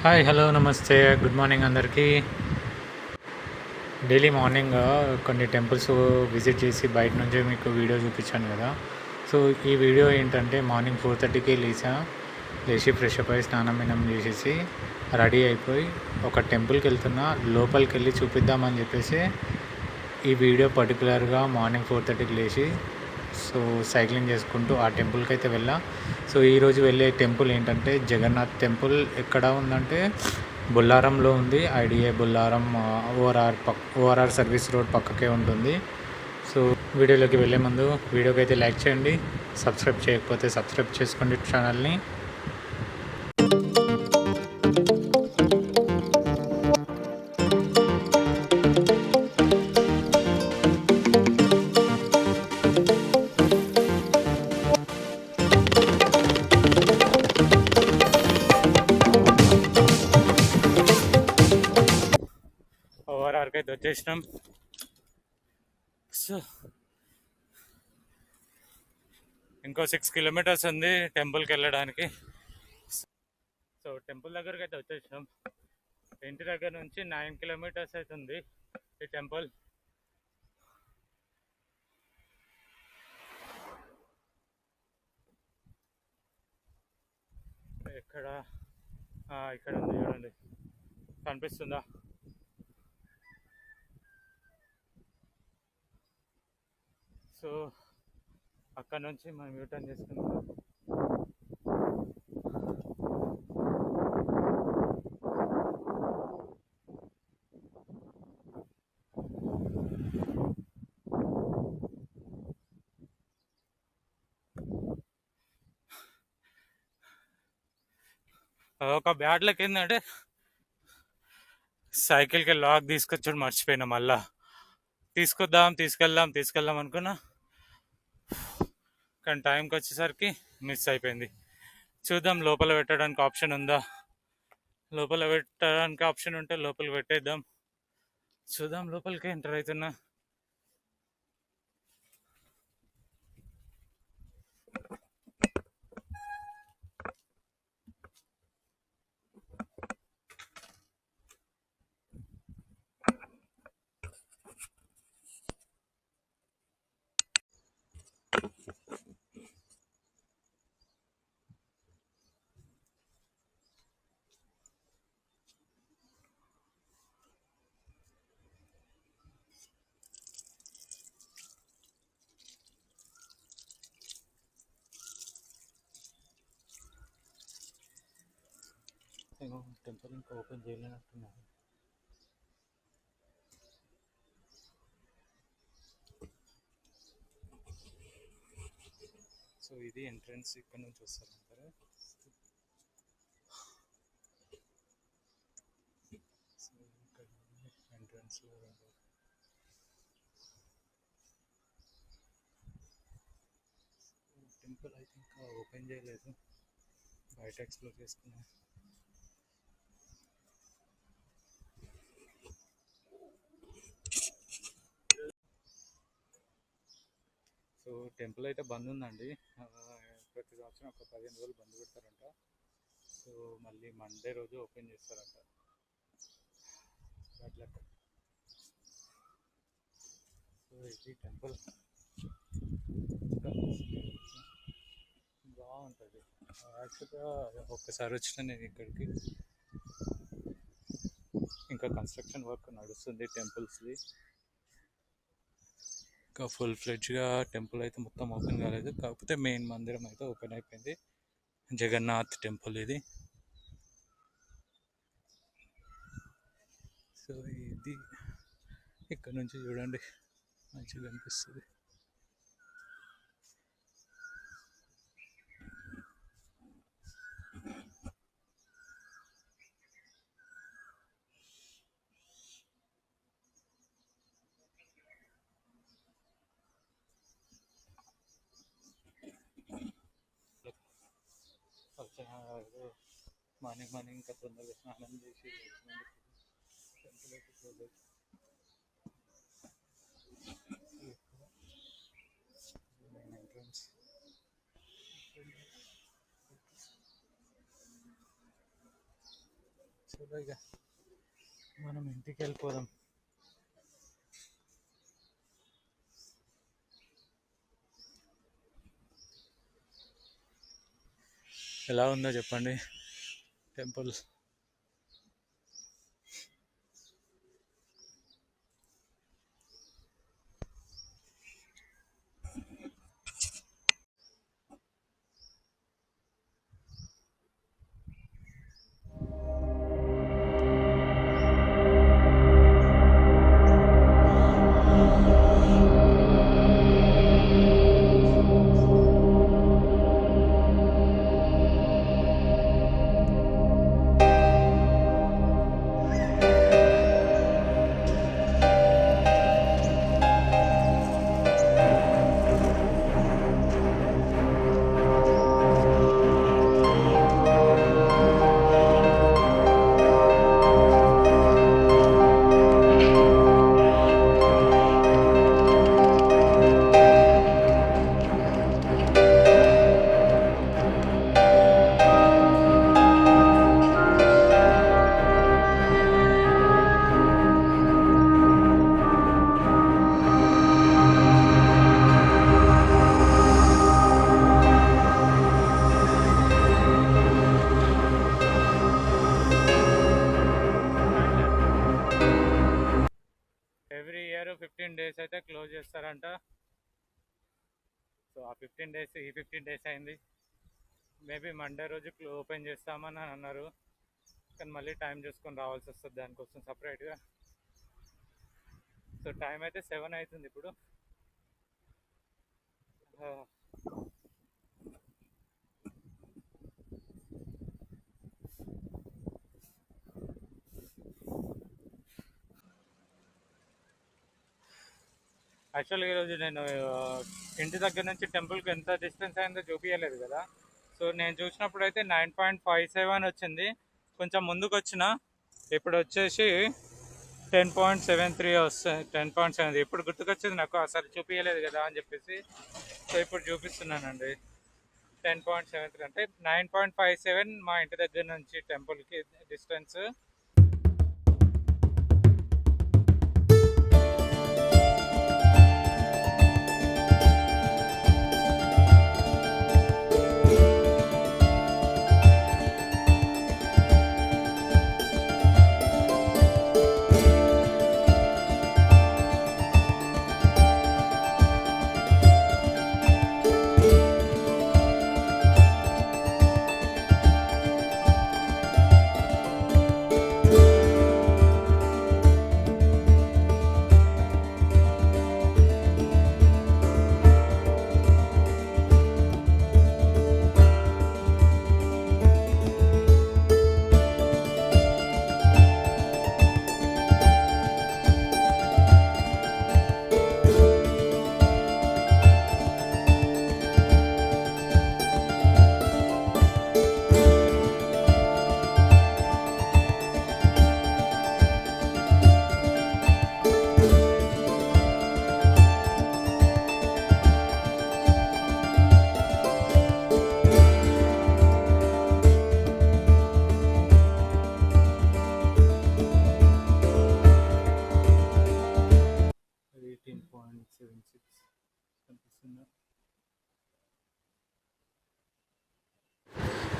Hi hello నమస్తే good morning అందరికీ. Daily morning కొన్ని టెంపుల్స్ విజిట్ చేసి బయట నుంచి మీకు వీడియో చూపించాను కదా. సో ఈ వీడియో ఏంటంటే మార్నింగ్ 4:30కి లేచి ఫ్రెష్ అప్ అయ్యి స్నానం చేసేసి రెడీ అయిపోయి ఒక టెంపుల్కి వెళ్తున్నా. లోపలికి వెళ్ళి చూపిద్దామని చెప్పేసి ఈ వీడియో పర్టికులర్గా మార్నింగ్ 4:30కి లేచి సో సైక్లింగ్ చేసుకుంటూ ఆ టెంపుల్కి అయితే వెళ్ళా. సో ఈరోజు వెళ్ళే టెంపుల్ ఏంటంటే జగన్నాథ్ టెంపుల్. ఎక్కడ ఉందంటే బొల్లారంలో ఉంది. IDA Bollaram ORR service road పక్కకే ఉంటుంది. సో వీడియోలోకి వెళ్ళే ముందు వీడియోకి అయితే లైక్ చేయండి, సబ్స్క్రైబ్ చేయకపోతే సబ్స్క్రైబ్ చేసుకోండి ఛానల్ని. ఓఆర్ఆర్కి అయితే వచ్చేసినాం. సో ఇంకో 6 కిలోమీటర్స్ ఉంది టెంపుల్కి వెళ్ళడానికి. సో టెంపుల్ దగ్గరికి అయితే వచ్చేసినాం. ఇంటి దగ్గర నుంచి 9 కిలోమీటర్స్ అయితే ఉంది ఈ టెంపుల్. ఇక్కడ ఇక్కడ ఉంది చూడండి, కనిపిస్తుందా? సో అక్కడ నుంచి మనం యూటర్న్ చేసుకున్నాం. ఒక బ్యాడ్ లక్ ఏంటంటే సైకిల్కి లాక్ తీసుకొచ్చాడు, మర్చిపోయినా. మళ్ళా తీసుకెళ్దాం అనుకున్నా, కానీ టైంకి వచ్చేసరికి మిస్ అయిపోయింది. చూద్దాం లోపల పెట్టడానికి ఆప్షన్ ఉందా. లోపల పెట్టడానికి ఆప్షన్ ఉంటే లోపల పెట్టేద్దాం. చూద్దాం, లోపలికి ఎంటర్ అవుతున్నా. టెంపుల్ ఇంకా ఓపెన్ చేయలేనట్టున్నారు. సో ఇది ఎంట్రన్స్, ఇక్కడ నుంచి వస్తారంటారా. సో ఇక్కడ ఎంట్రన్స్ టెంపుల్ అయితే ఇంకా ఓపెన్ చేయలేదు, బయట ఎక్స్ప్లోర్ చేసుకున్నాం. సో టెంపుల్ అయితే బంద్ ఉందండి. ప్రతి సంవత్సరం ఒక 15 రోజులు బంద్ పెడతారంట. సో మళ్ళీ మండే రోజు ఓపెన్ చేస్తారంట. అట్లా సో ఇది టెంపుల్ బాగుంటుంది. యాక్చువల్గా ఒక్కసారి వచ్చిన నేను ఇక్కడికి. ఇంకా కన్స్ట్రక్షన్ వర్క్ నడుస్తుంది టెంపుల్స్ది. ఇంకా ఫుల్ ఫ్లెడ్జ్గా టెంపుల్ అయితే మొత్తం ఓపెన్ కాలేదు, కాకపోతే మెయిన్ మందిరం అయితే ఓపెన్ అయిపోయింది. జగన్నాథ్ టెంపుల్ ఇది. సో ఇది ఇక్కడ నుంచి చూడండి, మంచిగా కనిపిస్తుంది. మార్నింగ్ ఇంకా తొందరగా స్నానం చేసి టెంపుల్ అయితే క్లోజ్ ఎంట్రన్స్. ఇక మనం ఇంటికి వెళ్ళిపోదాం. ఎలా ఉందో చెప్పండి టెంపుల్. ఎవ్రీ ఇయర్ 15 days అయితే క్లోజ్ చేస్తారంట. సో ఆ 15 days ఈ 15 days అయింది. మేబీ మండే రోజు ఓపెన్ చేస్తామని అన్నారు, కానీ మళ్ళీ టైం చూసుకొని రావాల్సి వస్తుంది దానికోసం సపరేట్గా. సో టైం అయితే 7 అవుతుంది ఇప్పుడు. యాక్చువల్గా ఈరోజు నేను ఇంటి దగ్గర నుంచి టెంపుల్కి ఎంత డిస్టెన్స్ అయిందో చూపించలేదు కదా. సో నేను చూసినప్పుడు అయితే 9.57 వచ్చింది. కొంచెం ముందుకు వచ్చిన ఇప్పుడు వచ్చేసి 10.73 వస్తుంది. 10.7 ఇప్పుడు గుర్తుకొచ్చింది నాకు, అసలు చూపించలేదు కదా అని చెప్పేసి. సో ఇప్పుడు చూపిస్తున్నానండి. 10.73 అంటే 9.57 మా ఇంటి దగ్గర నుంచి టెంపుల్కి డిస్టెన్స్.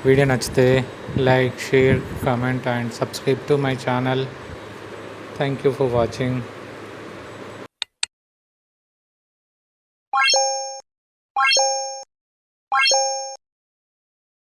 వీడియో నచ్చితే like, share, comment and subscribe to my channel. Thank you for watching.